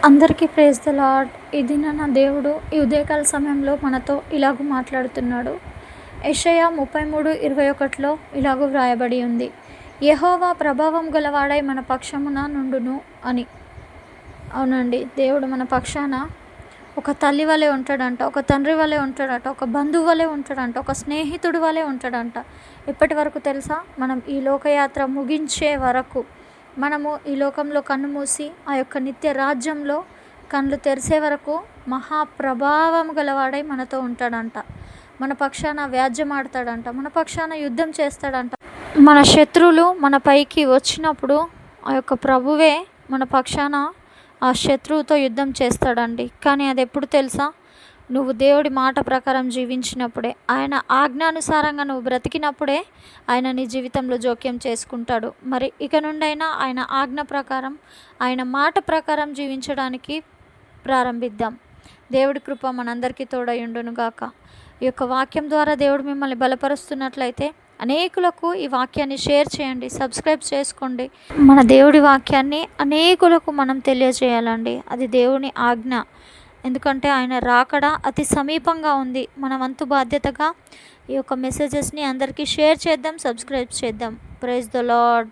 అందరికీ praise the lord. ఈ దినాన దేవుడు ఈ ఉదయకాల సమయంలో మనతో ఇలాగూ మాట్లాడుతున్నాడు. యెషయా 33:21లో ఇలాగూ వ్రాయబడి ఉంది, యెహోవా ప్రభావం గలవాడై మన పక్షమున నుండును అని. అవునండి, దేవుడు మన పక్షాన ఒక తల్లి వలె ఉంటాడంట, ఒక తండ్రి వలె ఉంటాడంట, ఒక బంధువు వలె ఉంటాడంట, ఒక స్నేహితుడి వలె ఉంటాడంట. ఇప్పటి వరకు తెలుసా, మనం ఈ లోకయాత్ర ముగించే వరకు, మనము ఈ లోకంలో కన్ను మూసి ఆ యొక్క నిత్య రాజ్యంలో కళ్ళు తెరిసే వరకు మహాప్రభావం గలవాడై మనతో ఉంటాడంట. మన పక్షాన వ్యాజ్యమాడతాడంట, మన పక్షాన యుద్ధం చేస్తాడంట. మన శత్రువులు మన పైకి వచ్చినప్పుడు ఆ యొక్క ప్రభువే మన పక్షాన ఆ శత్రువుతో యుద్ధం చేస్తాడండి. కానీ అది ఎప్పుడు తెలుసా, నువ్వు దేవుడి మాట ప్రకారం జీవించినప్పుడే, ఆయన ఆజ్ఞానుసారంగా నువ్వు బ్రతికినప్పుడే ఆయన నీ జీవితంలో జోక్యం చేసుకుంటాడు. మరి ఇక నుండైనా ఆయన ఆజ్ఞ ప్రకారం, ఆయన మాట ప్రకారం జీవించడానికి ప్రారంభిద్దాం. దేవుడి కృప మనందరికీ తోడయుండును గాక. ఈ యొక్క వాక్యం ద్వారా దేవుడు మిమ్మల్ని బలపరుస్తున్నట్లయితే అనేకులకు ఈ వాక్యాన్ని షేర్ చేయండి, సబ్స్క్రైబ్ చేసుకోండి. మన దేవుడి వాక్యాన్ని అనేకులకు మనం తెలియజేయాలండి. అది దేవుని ఆజ్ఞ. ఎందుకంటే ఆయన రాకడ అతి సమీపంగా ఉంది. మన వంతు బాధ్యతగా ఈ యొక్క మెసేజెస్ని అందరికీ షేర్ చేద్దాం, సబ్స్క్రైబ్ చేద్దాం. Praise the lord.